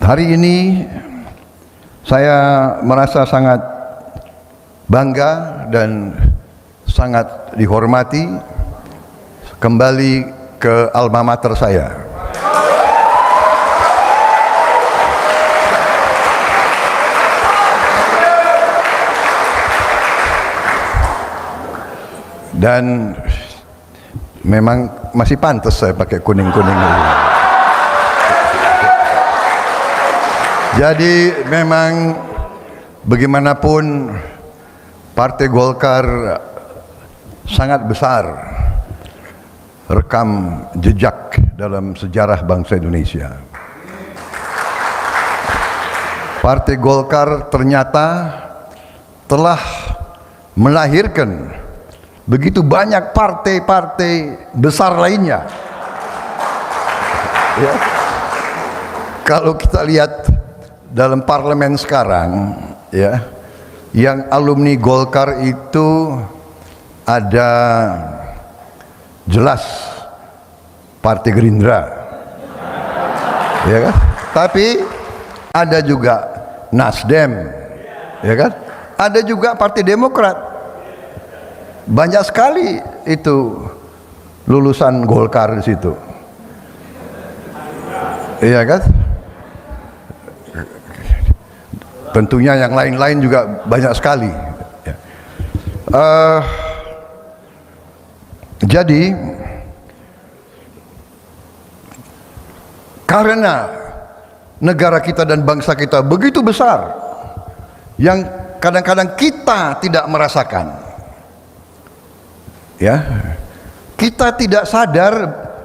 Hari ini saya merasa sangat bangga dan sangat dihormati kembali ke alma mater saya. Dan memang masih pantas saya pakai kuning-kuning ini. Jadi memang bagaimanapun Partai Golkar sangat besar rekam jejak dalam sejarah bangsa Indonesia. Partai Golkar ternyata telah melahirkan begitu banyak partai-partai besar lainnya. Ya. Kalau kita lihat dalam parlemen sekarang, ya, yang alumni Golkar itu ada jelas Partai Gerindra, ya kan? Tapi ada juga Nasdem, ya kan? Ada juga Partai Demokrat. Banyak sekali itu lulusan Golkar di situ, iya kan? Tentunya yang lain-lain juga banyak sekali. Jadi karena negara kita dan bangsa kita begitu besar yang kadang-kadang kita tidak merasakan, ya, kita tidak sadar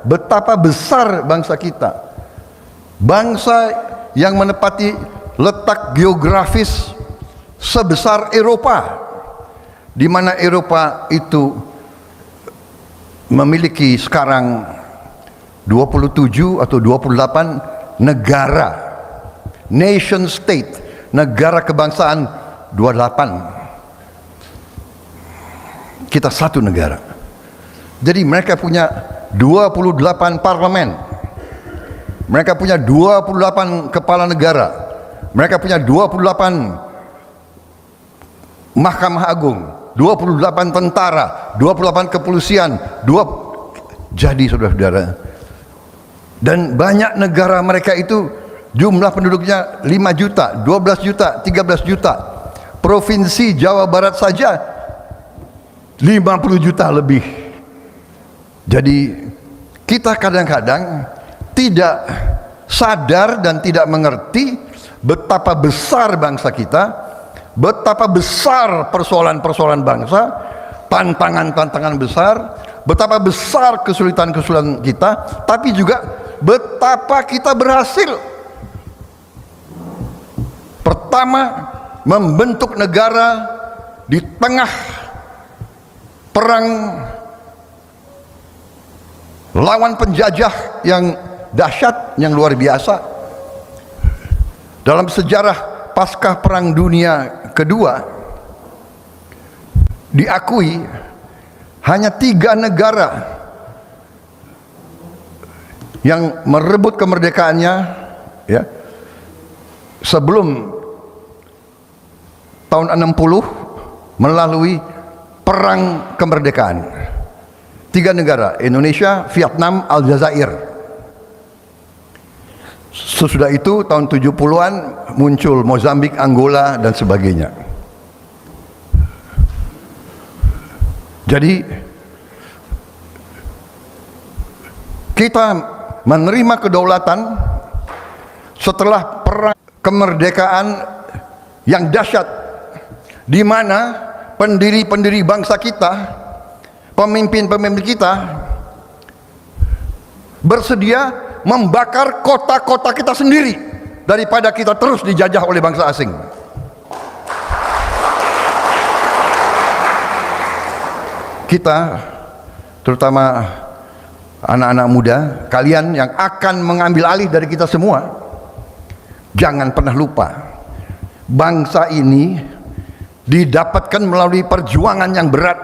betapa besar bangsa kita, bangsa yang menepati letak geografis sebesar Eropa, di mana Eropa itu memiliki sekarang 27 atau 28 negara, nation state, negara kebangsaan 28. Kita satu negara. Jadi mereka punya 28 parlemen. Mereka punya 28 kepala negara. Mereka punya 28 Mahkamah Agung, 28 tentara, 28 kepolisian, jadi saudara-saudara. Dan banyak negara mereka itu jumlah penduduknya 5 juta, 12 juta, 13 juta. Provinsi Jawa Barat saja 50 juta lebih. Jadi kita kadang-kadang tidak sadar dan tidak mengerti betapa besar bangsa kita, betapa besar persoalan-persoalan bangsa, tantangan-tantangan besar, betapa besar kesulitan-kesulitan kita, tapi juga betapa kita berhasil. Pertama, membentuk negara di tengah perang lawan penjajah yang dahsyat, yang luar biasa. Dalam sejarah pasca Perang Dunia Kedua diakui hanya 3 negara yang merebut kemerdekaannya, ya, sebelum tahun 60 melalui perang kemerdekaan. 3 negara, Indonesia, Vietnam, Aljazair. Sesudah itu tahun 70-an muncul Mozambik, Angola dan sebagainya. Jadi kita menerima kedaulatan setelah perang kemerdekaan yang dahsyat, di mana pendiri-pendiri bangsa kita, pemimpin-pemimpin kita bersedia membakar kota-kota kita sendiri daripada kita terus dijajah oleh bangsa asing. Kita, terutama anak-anak muda, kalian yang akan mengambil alih dari kita semua, jangan pernah lupa, bangsa ini didapatkan melalui perjuangan yang berat,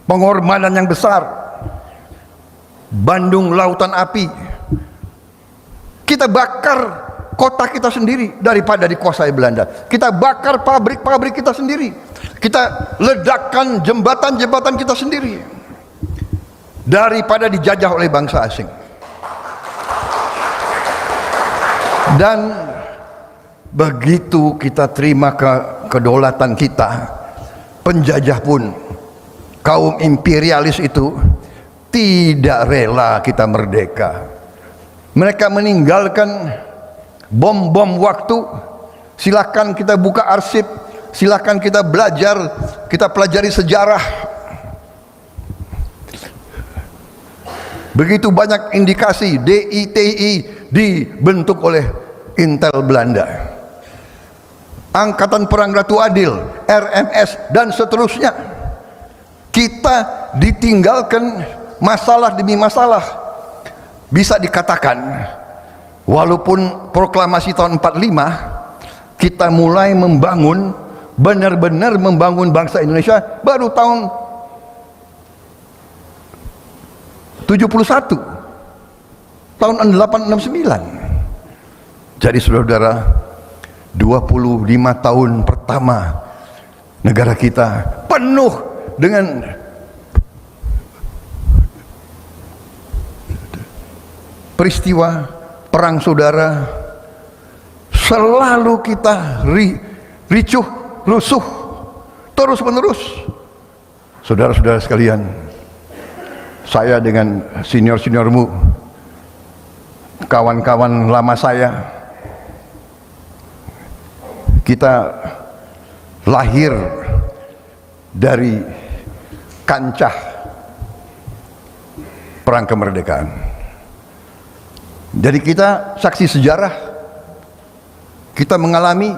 pengorbanan yang besar. Bandung Lautan Api kita bakar kota kita sendiri daripada dikuasai Belanda. Kita bakar pabrik-pabrik kita sendiri. Kita ledakkan jembatan-jembatan kita sendiri daripada dijajah oleh bangsa asing. Dan begitu kita terima kedaulatan kita, penjajah pun, kaum imperialis itu tidak rela kita merdeka. Mereka meninggalkan bom-bom waktu. Silakan kita buka arsip, silakan kita belajar, kita pelajari sejarah. Begitu banyak indikasi DITI dibentuk oleh Intel Belanda, Angkatan Perang Ratu Adil, RMS, dan seterusnya. Kita ditinggalkan masalah demi masalah. Bisa dikatakan, walaupun proklamasi tahun 45, kita mulai membangun, benar-benar membangun bangsa Indonesia baru tahun 71, tahun 869. Jadi saudara, 25 tahun pertama negara kita penuh dengan peristiwa perang saudara. Selalu kita ricuh, rusuh, terus menerus. Saudara-saudara sekalian, saya dengan senior-seniormu, kawan-kawan lama saya, kita lahir dari kancah perang kemerdekaan. Jadi kita saksi sejarah, kita mengalami,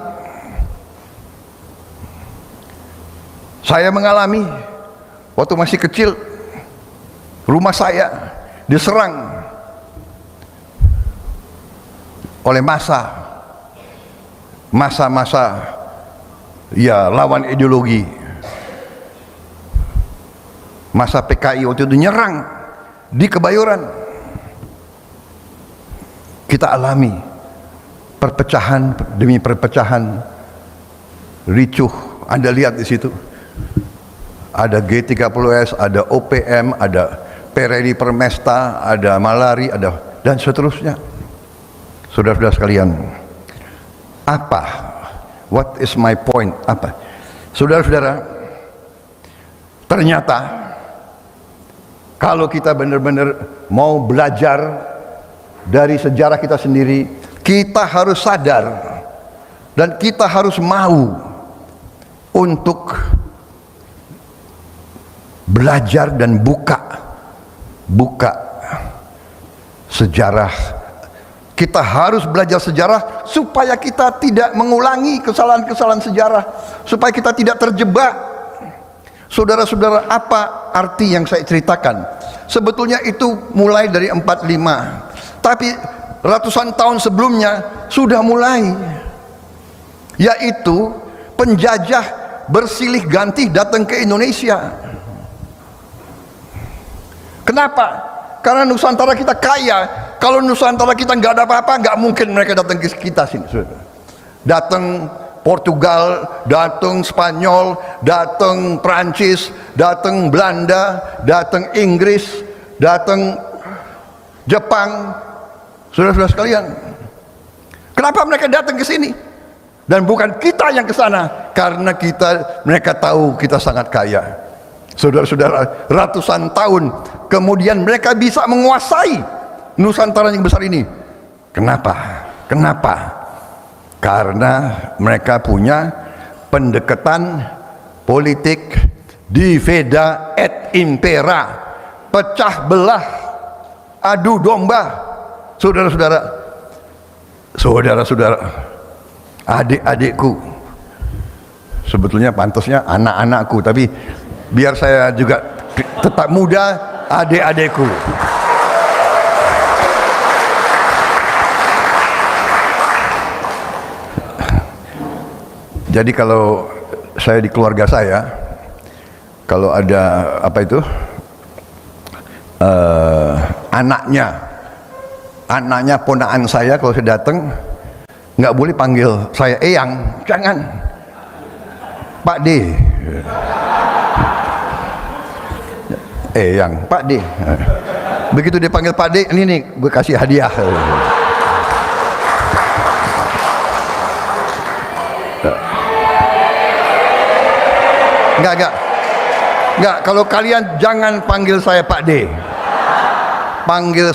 saya mengalami waktu masih kecil, rumah saya diserang oleh masa-masa ya lawan ideologi. Masa PKI waktu itu nyerang di Kebayoran. Kita alami perpecahan demi perpecahan, ricuh. Anda lihat di situ ada G30S, ada OPM, ada Pereli Permesta, ada Malari, ada dan seterusnya. Saudara-saudara sekalian, what is my point? Apa? Saudara-saudara, ternyata kalau kita benar-benar mau belajar dari sejarah kita sendiri, kita harus sadar dan kita harus mau untuk belajar dan buka sejarah. Kita harus belajar sejarah supaya kita tidak mengulangi kesalahan-kesalahan sejarah, supaya kita tidak terjebak. Saudara-saudara, apa arti yang saya ceritakan? Sebetulnya itu mulai dari 45, tapi ratusan tahun sebelumnya sudah mulai, yaitu penjajah bersilih ganti datang ke Indonesia. Kenapa? Karena Nusantara kita kaya. Kalau Nusantara kita nggak ada apa-apa, nggak mungkin mereka datang ke kita sini. Datang Portugal, datang Spanyol, datang Prancis, datang Belanda, datang Inggris, datang Jepang. Saudara-saudara sekalian, kenapa mereka datang ke sini dan bukan kita yang ke sana? Karena mereka tahu kita sangat kaya. Saudara-saudara, ratusan tahun kemudian mereka bisa menguasai Nusantara yang besar ini. Kenapa? Karena mereka punya pendekatan politik divida et impera, pecah belah, adu domba. Saudara-saudara, adik-adikku, sebetulnya pantasnya anak-anakku, tapi biar saya juga tetap muda, adik-adikku. Jadi kalau saya di keluarga saya, kalau ada anaknya ponakan saya, kalau saya datang, Nggak boleh panggil saya Eyang, jangan. Pak D. Eyang, Pak D. Begitu dia panggil Pak D, ini nih gue kasih hadiah. Enggak, kalau kalian jangan panggil saya Pak D. Panggil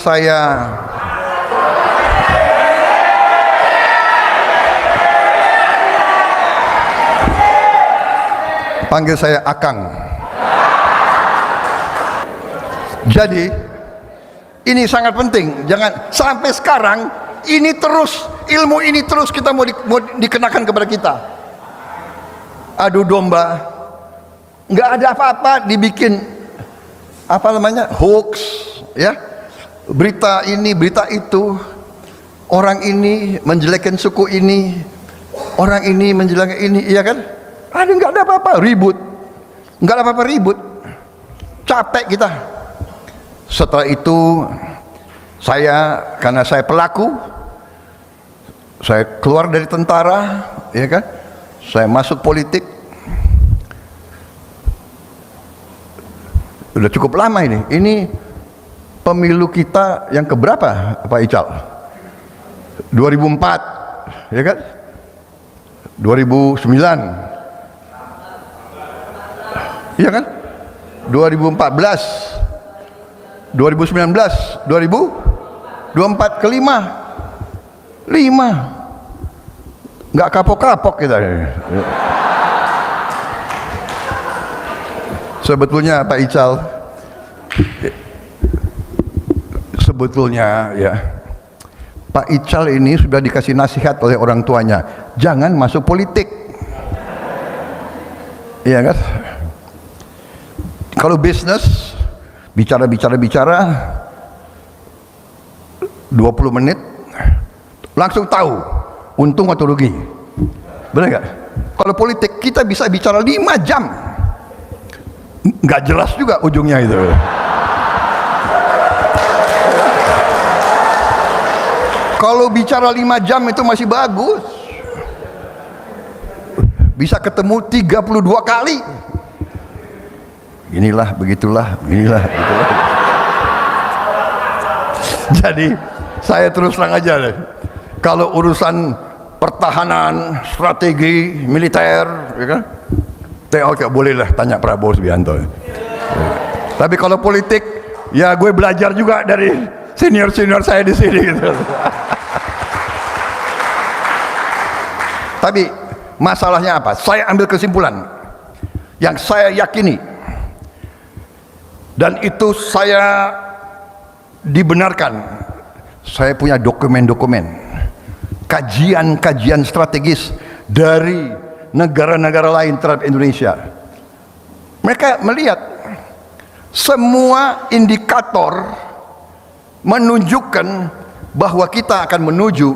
saya Akang. Jadi ini sangat penting. Jangan sampai sekarang ini terus, ilmu ini terus kita mau dikenakan kepada kita. Adu domba, nggak ada apa-apa dibikin apa namanya hoax, ya, berita ini berita itu, orang ini menjelekkan suku ini, orang ini menjelekkan ini, iya kan? Ada nggak ada apa-apa ribut, nggak ada apa-apa ribut, capek kita. Setelah itu karena saya pelaku, saya keluar dari tentara, ya kan? Saya masuk politik. Udah cukup lama ini. Ini pemilu kita yang keberapa, Pak Ical? 2004, ya kan? 2009. Iya kan? 2014, 2019, 2024 kelima, 5, nggak kapok-kapok kita. Sebetulnya Pak Ical, sebetulnya ya, Pak Ical ini sudah dikasih nasihat oleh orang tuanya, jangan masuk politik, iya kan? Kalau bisnis bicara 20 menit langsung tahu untung atau rugi, benar nggak? Kalau politik kita bisa bicara 5 jam, nggak jelas juga ujungnya itu. Kalau bicara 5 jam itu masih bagus, bisa ketemu 32 kali. Inilah begitulah. Jadi saya terus terang aja deh, kalau urusan pertahanan, strategi militer, ya kan, oke, bolehlah tanya Prabowo Subianto. Tapi kalau politik, ya gue belajar juga dari senior saya di sini gitu. Tapi masalahnya apa? Saya ambil kesimpulan yang saya yakini, dan itu saya dibenarkan. Saya punya dokumen-dokumen, kajian strategis dari negara-negara lain terhadap Indonesia. Mereka melihat semua indikator menunjukkan bahwa kita akan menuju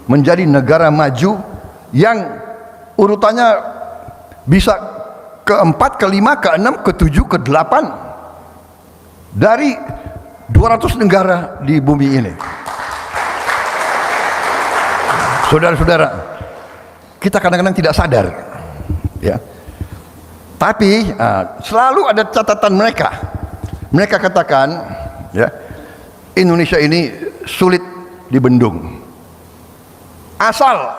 menjadi negara maju yang urutannya bisa ke-4, ke-5, ke-6, ke-7, ke-8 dari 200 negara di bumi ini. Saudara-saudara, kita kadang-kadang tidak sadar, ya. Tapi selalu ada catatan mereka. Mereka katakan, ya, Indonesia ini sulit dibendung. Asal,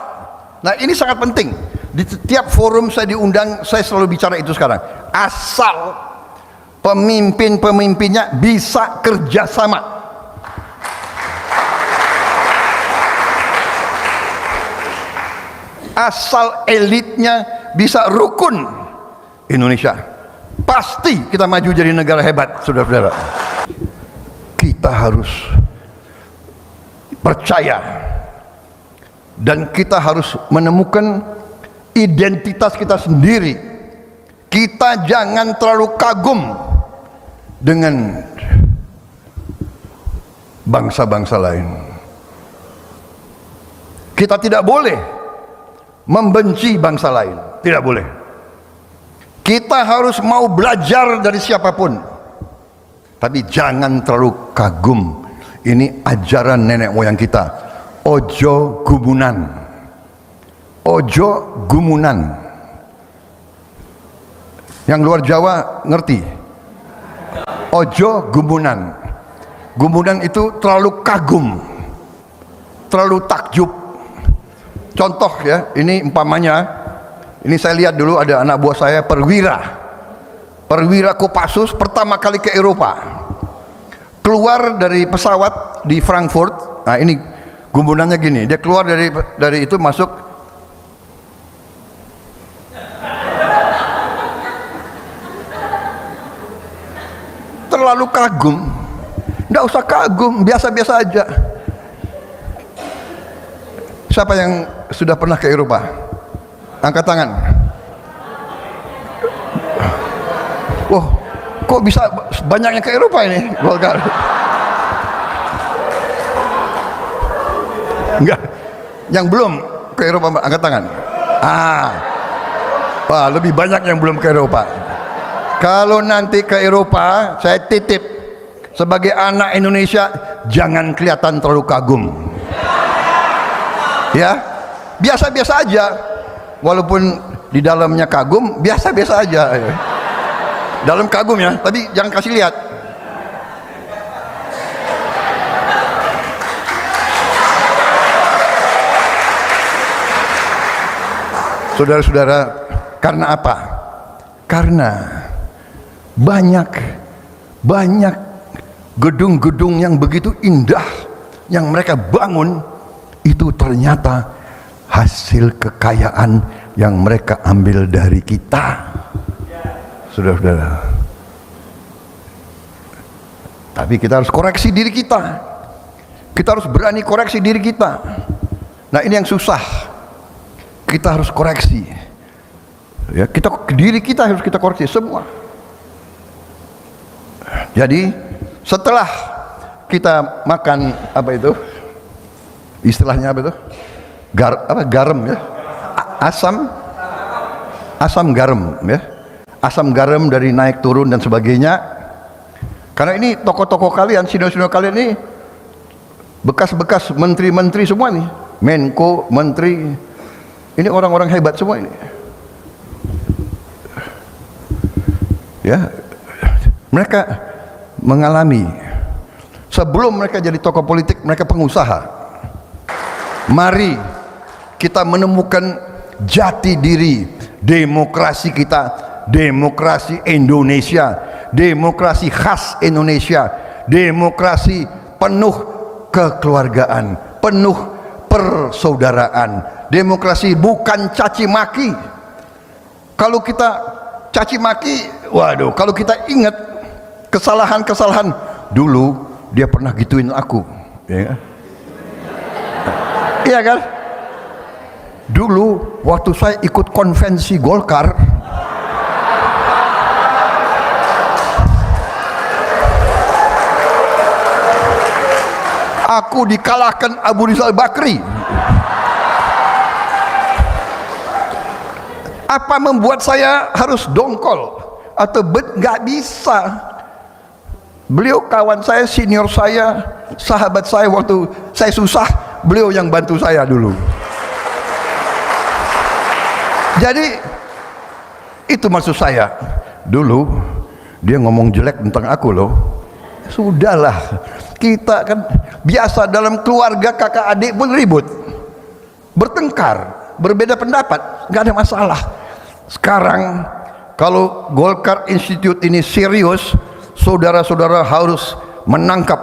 nah ini sangat penting. Di setiap forum saya diundang, saya selalu bicara itu sekarang. Asal pemimpinnya bisa kerjasama. Asal elitnya bisa rukun, Indonesia pasti kita maju jadi negara hebat, saudara-saudara. Kita harus percaya dan kita harus menemukan identitas kita sendiri. Kita jangan terlalu kagum dengan bangsa-bangsa lain. Kita tidak boleh membenci bangsa lain, tidak boleh. Kita harus mau belajar dari siapapun, tapi jangan terlalu kagum. Ini ajaran nenek moyang kita, ojo gumunan, Ojo gumunan. Yang luar Jawa ngerti? Ojo gumunan. Gumunan itu terlalu kagum, terlalu takjub. Contoh ya, ini umpamanya, ini saya lihat dulu ada anak buah saya perwira Kopassus pertama kali ke Eropa, keluar dari pesawat di Frankfurt. Nah ini gumunannya gini, dia keluar dari itu masuk, terlalu kagum. Nggak usah kagum, biasa-biasa aja. Siapa yang sudah pernah ke Eropa? Angkat tangan. Wah, kok bisa banyak yang ke Eropa ini? Golkar. Enggak. Yang belum ke Eropa angkat tangan. Wah, lebih banyak yang belum ke Eropa. Kalau nanti ke Eropa, saya titip sebagai anak Indonesia, jangan kelihatan terlalu kagum. Ya, biasa-biasa aja. Walaupun di dalamnya kagum, biasa-biasa aja. Dalam kagum ya, tapi jangan kasih lihat. Saudara-saudara, karena apa? Karena banyak gedung-gedung yang begitu indah yang mereka bangun, itu ternyata hasil kekayaan yang mereka ambil dari kita, saudara-saudara. Tapi kita harus koreksi diri kita. Kita harus berani koreksi diri kita. Nah ini yang susah. Kita harus koreksi. Ya, diri kita harus kita koreksi semua. Jadi setelah kita makan apa itu? Istilahnya apa itu? Garam ya. Asam garam ya. Asam garam dari naik turun dan sebagainya. Karena ini tokoh-tokoh kalian, senior-senior kalian ini bekas-bekas menteri-menteri semua nih. Menko, menteri. Ini orang-orang hebat semua ini. Ya. Mereka mengalami, sebelum mereka jadi tokoh politik, mereka pengusaha. Mari kita menemukan jati diri demokrasi kita, demokrasi Indonesia, demokrasi khas Indonesia, demokrasi penuh kekeluargaan, penuh persaudaraan, demokrasi bukan caci maki. Kalau kita caci maki, waduh, kalau kita ingat kesalahan-kesalahan dulu, dia pernah gituin aku, ya. Iya kan? Dulu waktu saya ikut konvensi Golkar, aku dikalahkan Abu Rizal Bakri. Apa membuat saya harus dongkol atau nggak bisa? Beliau kawan saya, senior saya, sahabat saya waktu saya susah, beliau yang bantu saya dulu. Jadi itu maksud saya. Dulu dia ngomong jelek tentang aku loh. Sudahlah, kita kan biasa dalam keluarga, kakak adik pun ribut, bertengkar, berbeda pendapat, nggak ada masalah. Sekarang kalau Golkar Institute ini serius, saudara-saudara harus menangkap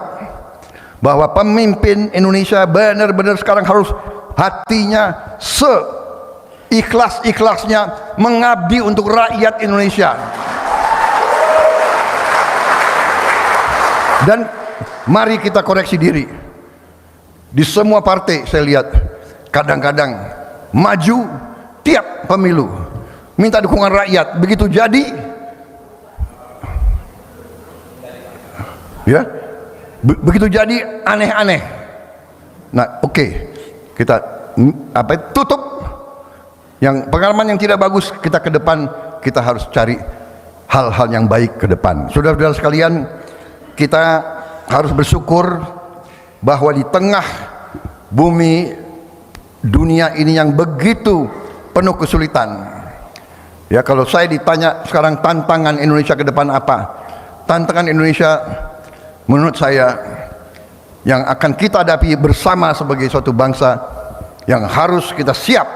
bahwa pemimpin Indonesia benar-benar sekarang harus hatinya seikhlas-ikhlasnya mengabdi untuk rakyat Indonesia. Dan mari kita koreksi diri. Di semua partai saya lihat kadang-kadang maju tiap pemilu minta dukungan rakyat, begitu jadi ya begitu jadi aneh-aneh. Nah oke, kita tutup yang pengalaman yang tidak bagus, kita ke depan kita harus cari hal-hal yang baik ke depan. Saudara-saudara sekalian, kita harus bersyukur bahwa di tengah bumi dunia ini yang begitu penuh kesulitan. Ya, kalau saya ditanya sekarang tantangan Indonesia ke depan apa? Tantangan Indonesia menurut saya yang akan kita hadapi bersama sebagai suatu bangsa yang harus kita siap,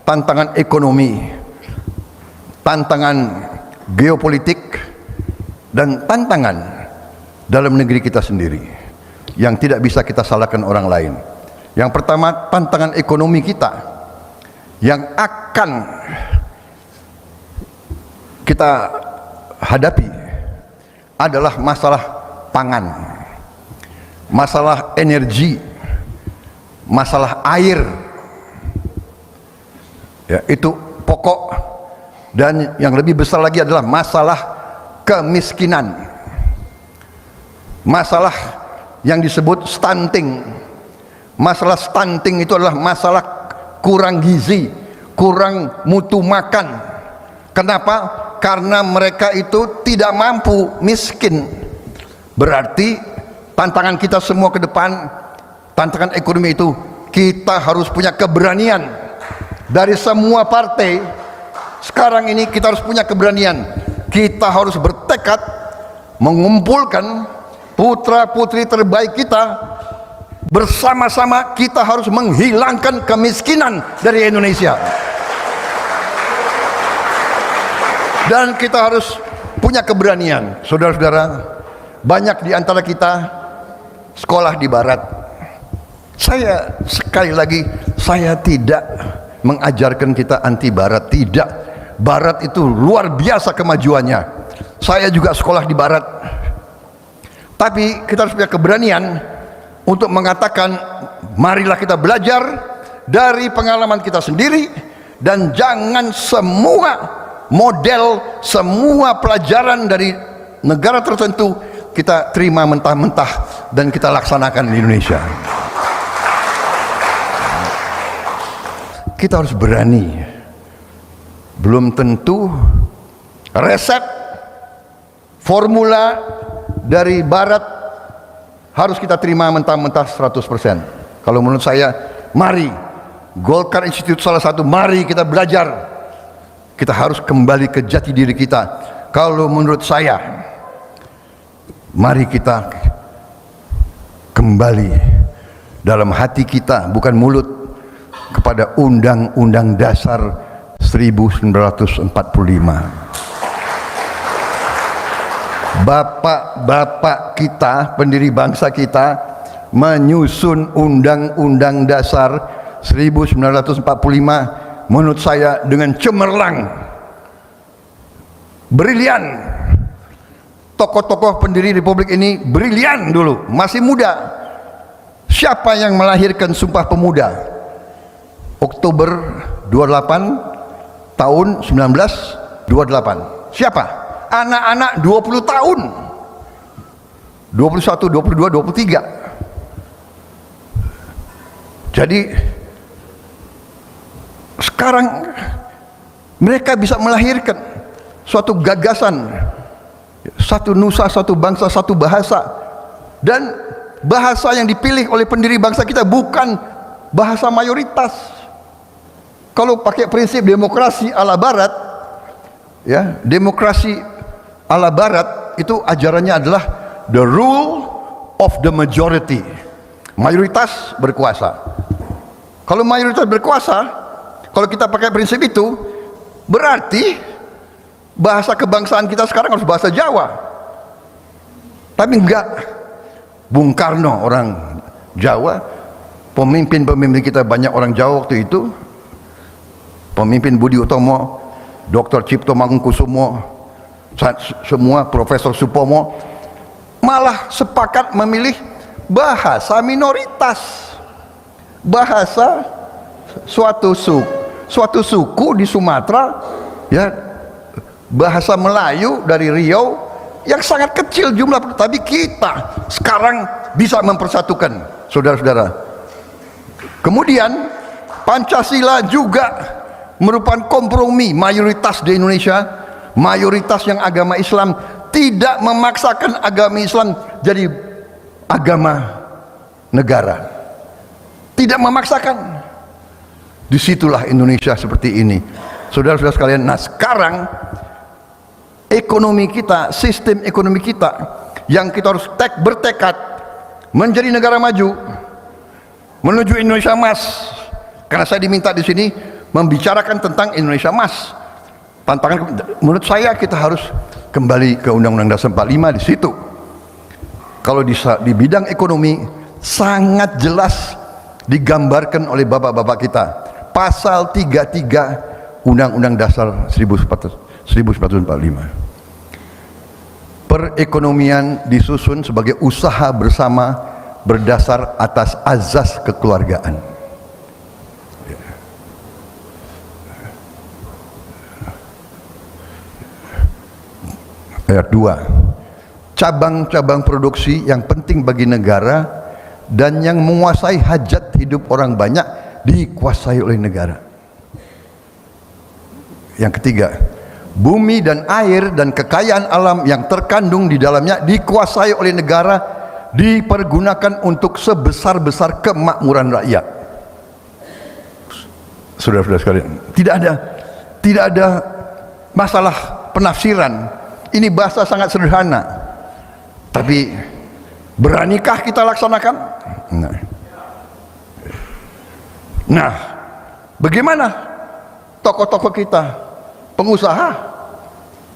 tantangan ekonomi, tantangan geopolitik, dan tantangan dalam negeri kita sendiri yang tidak bisa kita salahkan orang lain. Yang pertama, tantangan ekonomi kita yang akan kita hadapi adalah masalah pangan, masalah energi, masalah air. Ya, itu pokok. Dan yang lebih besar lagi adalah masalah kemiskinan, masalah yang disebut stunting. Masalah stunting itu adalah masalah kurang gizi, kurang mutu makan. Kenapa? Karena mereka itu tidak mampu, miskin. Berarti tantangan kita semua ke depan, tantangan ekonomi itu, kita harus punya keberanian dari semua partai. Sekarang ini kita harus punya keberanian. Kita harus bertekad mengumpulkan putra-putri terbaik kita. Bersama-sama kita harus menghilangkan kemiskinan dari Indonesia. Dan kita harus punya keberanian. Saudara-saudara, banyak di antara kita sekolah di barat. Saya sekali lagi, saya tidak mengajarkan kita anti barat, tidak. Barat itu luar biasa kemajuannya. Saya juga sekolah di barat. Tapi kita harus punya keberanian untuk mengatakan, marilah kita belajar dari pengalaman kita sendiri, dan jangan semua model, semua pelajaran dari negara tertentu kita terima mentah-mentah dan kita laksanakan di Indonesia. Kita harus berani. Belum tentu resep formula dari barat harus kita terima mentah-mentah 100%. Kalau menurut saya, mari Golkar Institute salah satu, mari kita belajar. Kita harus kembali ke jati diri kita. Kalau menurut saya, mari kita kembali dalam hati kita, bukan mulut, kepada Undang-Undang Dasar 1945. Bapak-bapak kita, pendiri bangsa kita, menyusun Undang-Undang Dasar 1945 menurut saya dengan cemerlang, brilian. Tokoh-tokoh pendiri Republik ini brilian dulu, masih muda. Siapa yang melahirkan Sumpah Pemuda? Oktober 28 tahun 1928. Siapa? Anak-anak 20 tahun, 21, 22, 23. Jadi sekarang mereka bisa melahirkan suatu gagasan, satu nusa, satu bangsa, satu bahasa. Dan bahasa yang dipilih oleh pendiri bangsa kita bukan bahasa mayoritas. Kalau pakai prinsip demokrasi ala barat, ya, demokrasi ala barat itu ajarannya adalah the rule of the majority. Mayoritas berkuasa. Kalau mayoritas berkuasa, kalau kita pakai prinsip itu, berarti bahasa kebangsaan kita sekarang harus bahasa Jawa. Tapi enggak. Bung Karno orang Jawa, pemimpin-pemimpin kita banyak orang Jawa waktu itu. Pemimpin Budi Utomo, Dr. Cipto Mangunkusumo, semua Profesor Supomo malah sepakat memilih bahasa minoritas, bahasa suatu suku di Sumatera, ya, bahasa Melayu dari Riau yang sangat kecil jumlah, tapi kita sekarang bisa mempersatukan, saudara-saudara. Kemudian Pancasila juga merupakan kompromi mayoritas di Indonesia, mayoritas yang agama Islam, tidak memaksakan agama Islam jadi agama negara, tidak memaksakan. Disitulah Indonesia seperti ini. Saudara-saudara sekalian, nah sekarang ekonomi kita, sistem ekonomi kita yang kita harus bertekad menjadi negara maju menuju Indonesia Emas. Karena saya diminta di sini membicarakan tentang Indonesia Emas. Tantangan menurut saya kita harus kembali ke Undang-Undang Dasar 45 di situ. Kalau di bidang ekonomi sangat jelas digambarkan oleh bapak-bapak kita. Pasal 33 Undang-Undang Dasar 1945. Perekonomian disusun sebagai usaha bersama berdasar atas azas kekeluargaan. Ayat 2, cabang-cabang produksi yang penting bagi negara dan yang menguasai hajat hidup orang banyak dikuasai oleh negara. Yang ketiga, bumi dan air dan kekayaan alam yang terkandung di dalamnya dikuasai oleh negara, dipergunakan untuk sebesar-besar kemakmuran rakyat. Saudara-saudara sekalian, tidak ada masalah penafsiran. Ini bahasa sangat sederhana, tapi beranikah kita laksanakan? Nah, bagaimana tokoh-tokoh kita, pengusaha?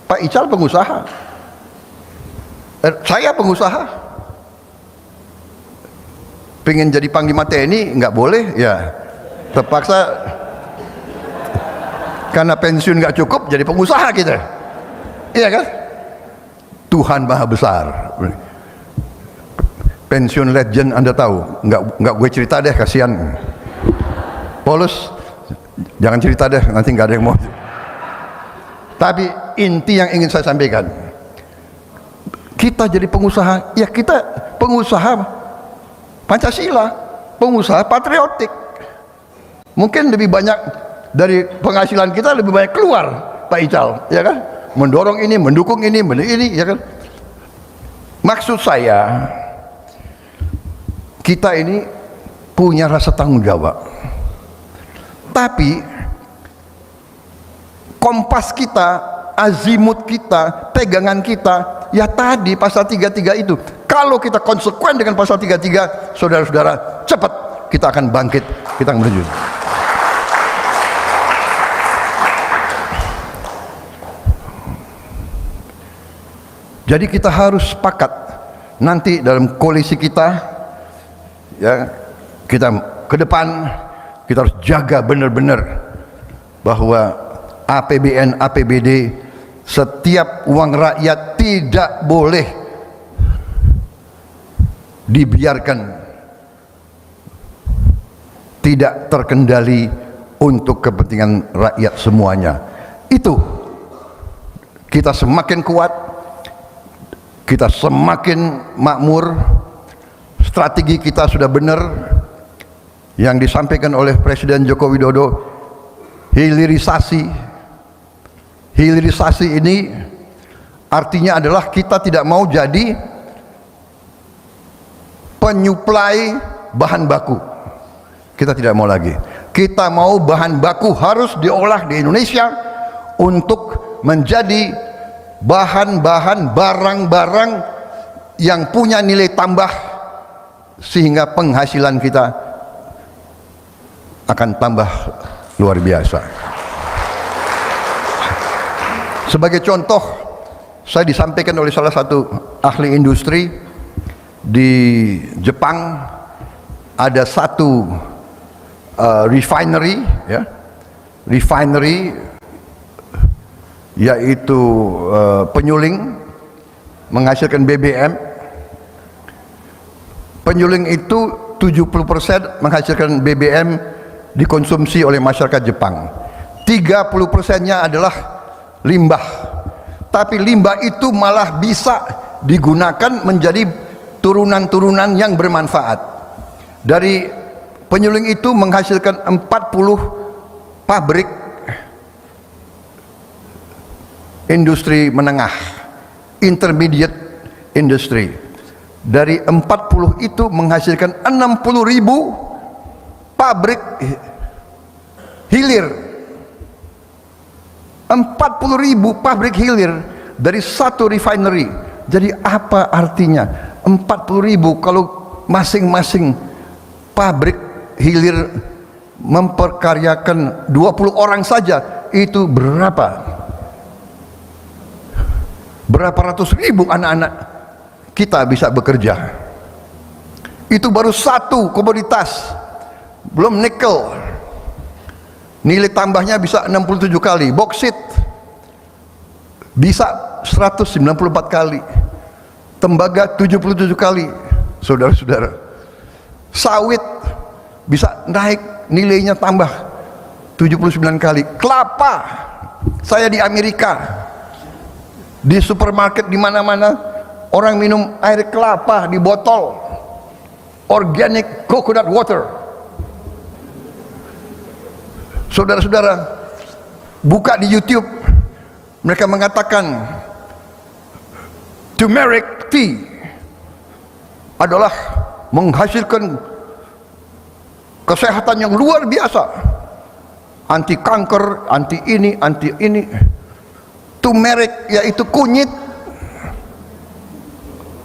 Pak Ical pengusaha, saya pengusaha. Pengen jadi Panglima TNI nggak boleh, ya terpaksa karena pensiun nggak cukup jadi pengusaha kita, iya kan? Tuhan Maha Besar. Pensiun legend Anda tahu, nggak gue cerita deh, kasihan. Paulus, jangan cerita deh, nanti nggak ada yang mau. Tapi inti yang ingin saya sampaikan, kita jadi pengusaha, ya kita pengusaha Pancasila, pengusaha patriotik. Mungkin lebih banyak dari penghasilan kita lebih banyak keluar, Pak Ical, ya kan? Mendorong ini, mendukung ini, ya kan? Maksud saya, kita ini punya rasa tanggung jawab. Tapi kompas kita, azimut kita, pegangan kita, ya tadi pasal 33 itu. Kalau kita konsekuen dengan pasal 33, saudara-saudara, cepat kita akan bangkit, kita akan menuju. Jadi kita harus sepakat nanti dalam koalisi kita, ya, kita ke depan kita harus jaga benar-benar bahwa APBN, APBD, setiap uang rakyat tidak boleh dibiarkan tidak terkendali untuk kepentingan rakyat semuanya. Itu kita semakin kuat, kita semakin makmur. Strategi kita sudah benar yang disampaikan oleh Presiden Joko Widodo. Hilirisasi ini artinya adalah kita tidak mau jadi penyuplai bahan baku. Kita tidak mau lagi. Kita mau bahan baku harus diolah di Indonesia untuk menjadi bahan-bahan, barang-barang yang punya nilai tambah, sehingga penghasilan kita akan tambah luar biasa. Sebagai contoh, saya disampaikan oleh salah satu ahli industri di Jepang, ada satu refinery, ya, yaitu penyuling menghasilkan BBM. Penyuling itu 70% menghasilkan BBM dikonsumsi oleh masyarakat Jepang. 30%-nya adalah limbah. Tapi limbah itu malah bisa digunakan menjadi turunan-turunan yang bermanfaat. Dari penyuling itu menghasilkan 40 pabrik industri menengah, intermediate industry. Dari 40 itu menghasilkan 60.000 pabrik hilir, 40.000 pabrik hilir dari satu refinery. Jadi apa artinya 40.000 kalau masing-masing pabrik hilir memperkaryakan 20 orang saja, itu berapa ratus ribu anak-anak kita bisa bekerja. Itu baru satu komoditas, belum nikel, nilai tambahnya bisa 67 kali, boksit bisa 194 kali, tembaga 77 kali, saudara-saudara. Sawit bisa naik nilainya tambah 79 kali. Kelapa, saya di Amerika, di supermarket di mana-mana orang minum air kelapa di botol, organic coconut water. Saudara-saudara, buka di YouTube, mereka mengatakan turmeric tea adalah menghasilkan kesehatan yang luar biasa, anti kanker, anti ini, anti ini. Turmeric yaitu kunyit,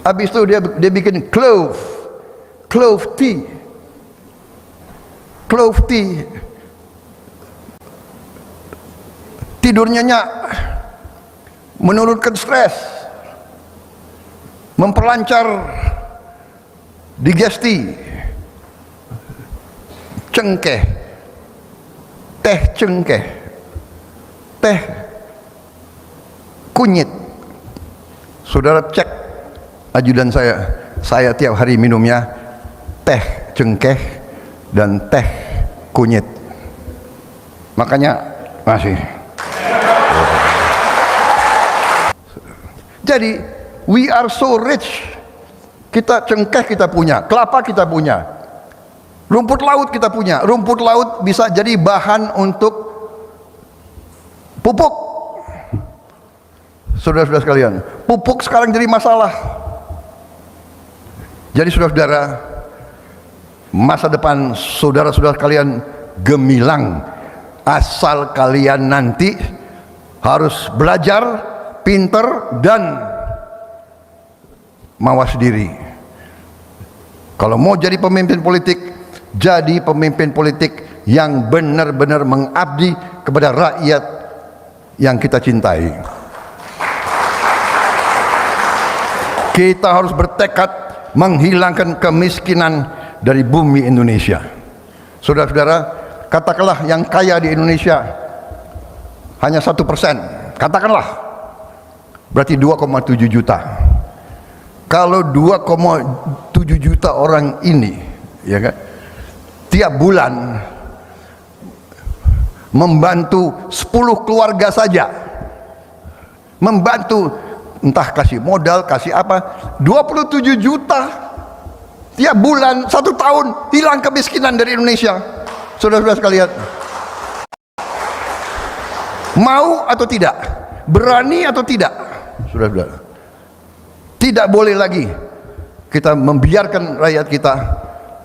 habis itu dia bikin clove tea, tidur nyenyak, menurunkan stres, memperlancar digesti. Cengkeh, teh cengkeh, teh kunyit. Saudara cek ajudan saya tiap hari minumnya teh cengkeh dan teh kunyit. Makanya masih. Jadi we are so rich. Kita cengkeh kita punya, kelapa kita punya, rumput laut kita punya. Rumput laut bisa jadi bahan untuk pupuk. Saudara-saudara sekalian, pupuk sekarang jadi masalah. Jadi saudara-saudara, masa depan saudara-saudara kalian gemilang, asal kalian nanti harus belajar, pinter, dan mawas diri. Kalau mau jadi pemimpin politik, jadi pemimpin politik yang benar-benar mengabdi kepada rakyat yang kita cintai. Kita harus bertekad menghilangkan kemiskinan dari bumi Indonesia. Saudara-saudara, katakanlah yang kaya di Indonesia hanya 1%, katakanlah, berarti 2,7 juta. Kalau 2,7 juta orang ini, ya kan, tiap bulan membantu 10 keluarga saja, membantu entah kasih modal, kasih apa, 27 juta tiap bulan, 1 tahun hilang kemiskinan dari Indonesia. Saudara-saudara sekalian, mau atau tidak, berani atau tidak, saudara-saudara, tidak boleh lagi kita membiarkan rakyat kita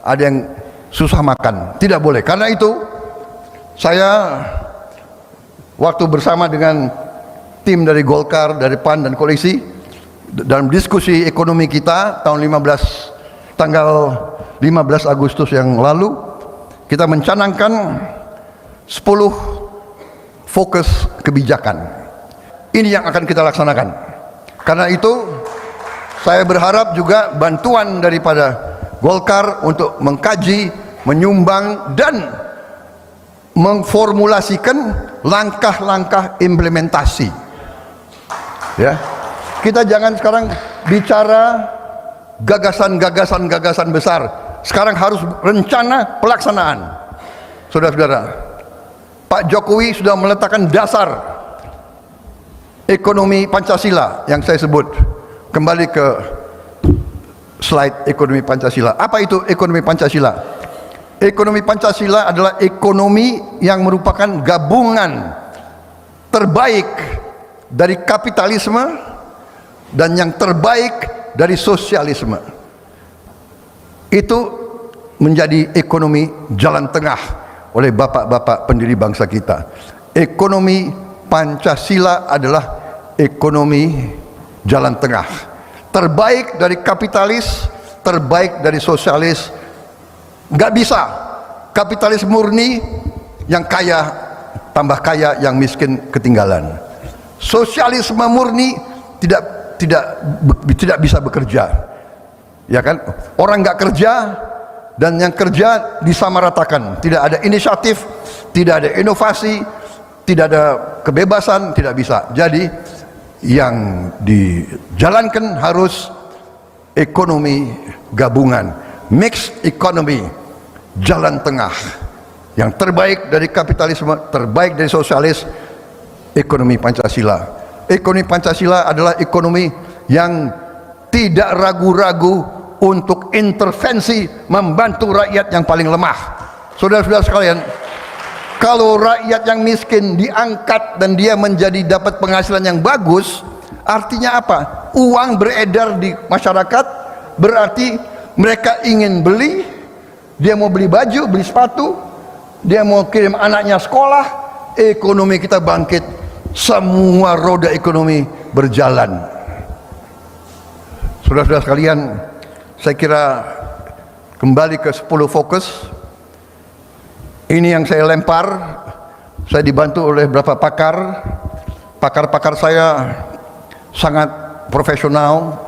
ada yang susah makan. Tidak boleh. Karena itu saya waktu bersama dengan tim dari Golkar, dari PAN dan koalisi dalam diskusi ekonomi kita tanggal 15 Agustus yang lalu, kita mencanangkan 10 fokus kebijakan. Ini yang akan kita laksanakan. Karena itu saya berharap juga bantuan daripada Golkar untuk mengkaji, menyumbang, dan memformulasikan langkah-langkah implementasi. Ya, kita jangan sekarang bicara gagasan besar. Sekarang harus rencana pelaksanaan. Saudara-saudara, Pak Jokowi sudah meletakkan dasar ekonomi Pancasila yang saya sebut. Kembali ke slide ekonomi Pancasila. Apa itu ekonomi Pancasila? Ekonomi Pancasila adalah ekonomi yang merupakan gabungan terbaik dari kapitalisme dan yang terbaik dari sosialisme. Itu menjadi ekonomi jalan tengah oleh bapak-bapak pendiri bangsa kita. Ekonomi Pancasila adalah ekonomi jalan tengah, terbaik dari kapitalis, terbaik dari sosialis. Nggak bisa kapitalis murni, yang kaya tambah kaya, yang miskin ketinggalan. Sosialisme murni tidak bisa bekerja, ya kan? Orang nggak kerja dan yang kerja disamaratakan, tidak ada inisiatif, tidak ada inovasi, tidak ada kebebasan, tidak bisa. Jadi yang dijalankan harus ekonomi gabungan, mixed economy, jalan tengah, yang terbaik dari kapitalisme, terbaik dari sosialis, ekonomi Pancasila. Ekonomi Pancasila adalah ekonomi yang tidak ragu-ragu untuk intervensi membantu rakyat yang paling lemah. Saudara-saudara sekalian, kalau rakyat yang miskin diangkat dan dia menjadi dapat penghasilan yang bagus, artinya apa? Uang beredar di masyarakat, berarti mereka ingin beli, dia mau beli baju, beli sepatu, dia mau kirim anaknya sekolah, ekonomi kita bangkit, semua roda ekonomi berjalan. Saudara-saudara sekalian, saya kira kembali ke 10 fokus. Ini yang saya lempar, saya dibantu oleh beberapa pakar. Pakar-pakar saya sangat profesional.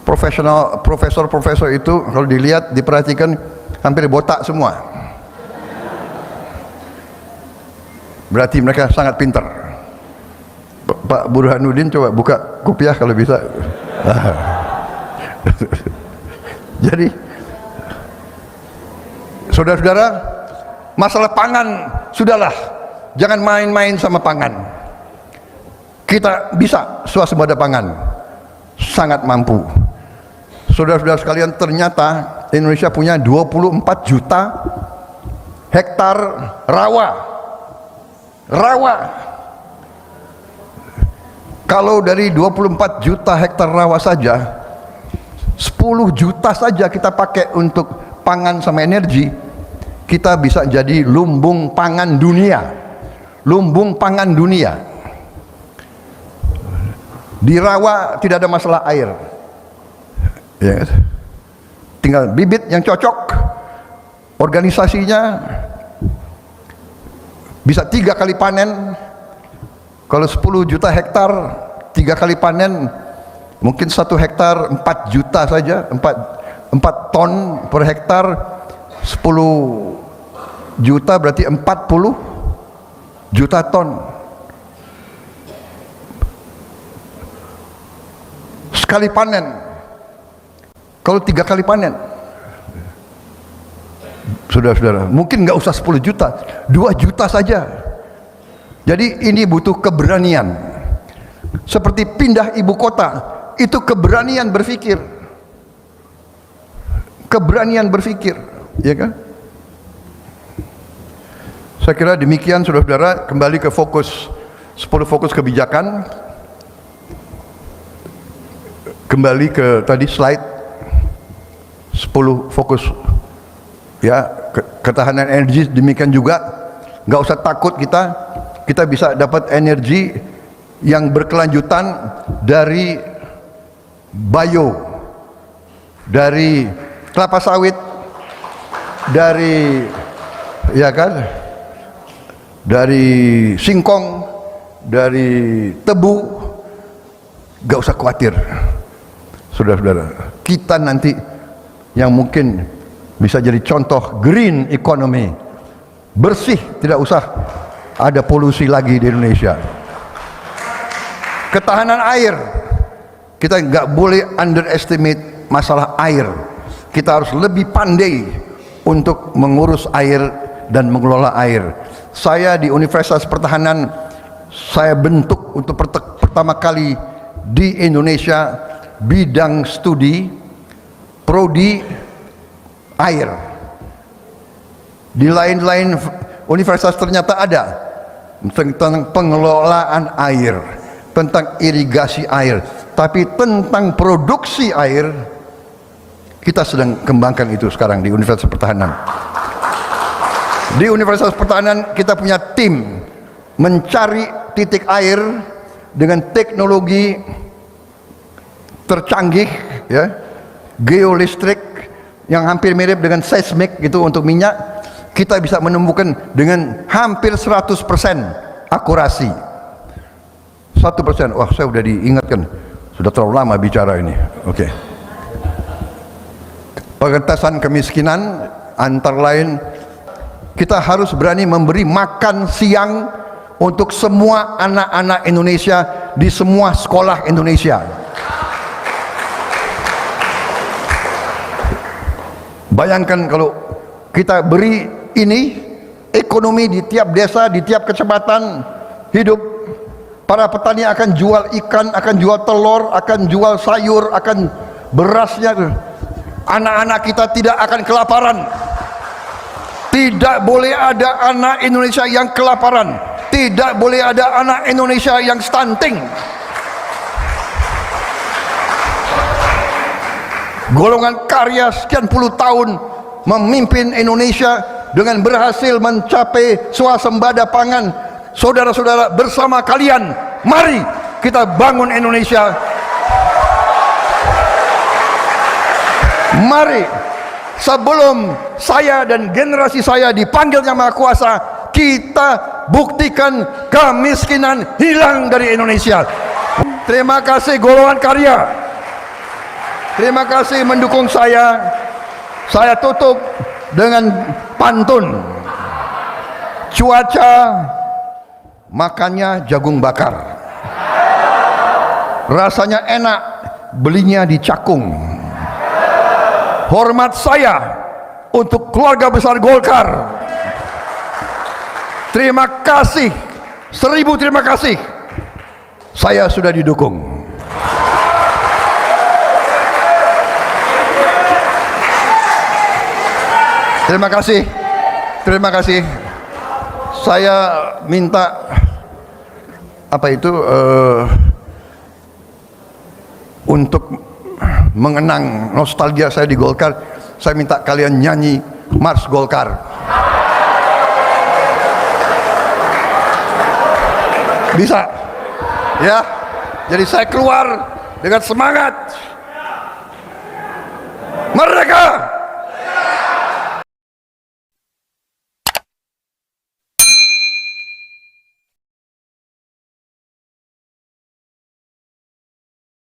Profesor-profesor itu kalau dilihat, diperhatikan, hampir botak semua. Berarti mereka sangat pintar. Pak Burhanuddin coba buka kopiah kalau bisa. Jadi saudara-saudara, masalah pangan sudahlah, jangan main-main sama pangan. Kita bisa swasembada pangan, sangat mampu. Saudara-saudara sekalian, ternyata Indonesia punya 24 juta hektar rawa. Kalau dari 24 juta hektar rawa saja, 10 juta saja kita pakai untuk pangan sama energi, kita bisa jadi lumbung pangan dunia. Lumbung pangan dunia. Di rawa tidak ada masalah air, ya, tinggal bibit yang cocok, organisasinya bisa 3 kali panen. Kalau 10 juta hektar 3 kali panen, mungkin 1 hektar 4 juta saja, 4 ton per hektar. 10 juta berarti 40 juta ton. Sekali panen. Kalau 3 kali panen, saudara-saudara, mungkin nggak usah 10 juta, 2 juta saja. Jadi ini butuh keberanian. Seperti pindah ibu kota, itu keberanian berpikir. Keberanian berpikir, ya kan? Saya kira demikian, saudara-saudara. Kembali ke fokus 10 fokus kebijakan. Kembali ke tadi slide 10 fokus, ya, ketahanan energi. Demikian juga, nggak usah takut, kita bisa dapat energi yang berkelanjutan dari bio, dari kelapa sawit, dari, ya kan, dari singkong, dari tebu. Gak usah khawatir, saudara-saudara. Kita nanti yang mungkin bisa jadi contoh green economy, bersih, tidak usah ada polusi lagi di Indonesia. Ketahanan air, kita nggak boleh underestimate masalah air. Kita harus lebih pandai untuk mengurus air dan mengelola air. Saya di Universitas Pertahanan, saya bentuk untuk pertama kali di Indonesia bidang studi prodi air. Di lain-lain universitas ternyata ada tentang pengelolaan air, tentang irigasi air, tapi tentang produksi air kita sedang kembangkan itu sekarang di Universitas Pertahanan. Di Universitas Pertahanan kita punya tim mencari titik air dengan teknologi tercanggih, ya, geolistrik yang hampir mirip dengan seismik gitu untuk minyak. Kita bisa menemukan dengan hampir 100% akurasi. 1%. Wah, saya sudah diingatkan, sudah terlalu lama bicara ini. Oke. Pengentasan kemiskinan antara lain, kita harus berani memberi makan siang untuk semua anak-anak Indonesia di semua sekolah Indonesia. Bayangkan kalau kita beri ini, ekonomi di tiap desa, di tiap kecamatan hidup. Para petani akan jual ikan, akan jual telur, akan jual sayur, akan berasnya. Anak-anak kita tidak akan kelaparan. Tidak boleh ada anak Indonesia yang kelaparan. Tidak boleh ada anak Indonesia yang stunting. Golongan karya sekian puluh tahun memimpin Indonesia dengan berhasil mencapai swasembada pangan. Saudara-saudara, bersama kalian, mari kita bangun Indonesia. Mari, sebelum saya dan generasi saya dipanggil Yang Maha Kuasa, kita buktikan kemiskinan hilang dari Indonesia. Terima kasih golongan karya. Terima kasih mendukung saya. Saya tutup dengan pantun. Cuaca makannya jagung bakar, rasanya enak, belinya di Cakung. Hormat saya untuk keluarga besar Golkar. Terima kasih, 1000 terima kasih. Saya sudah didukung. Terima kasih. Terima kasih. Saya minta untuk mengenang nostalgia saya di Golkar, saya minta kalian nyanyi Mars Golkar. Bisa? Ya. Jadi saya keluar dengan semangat. Merdeka!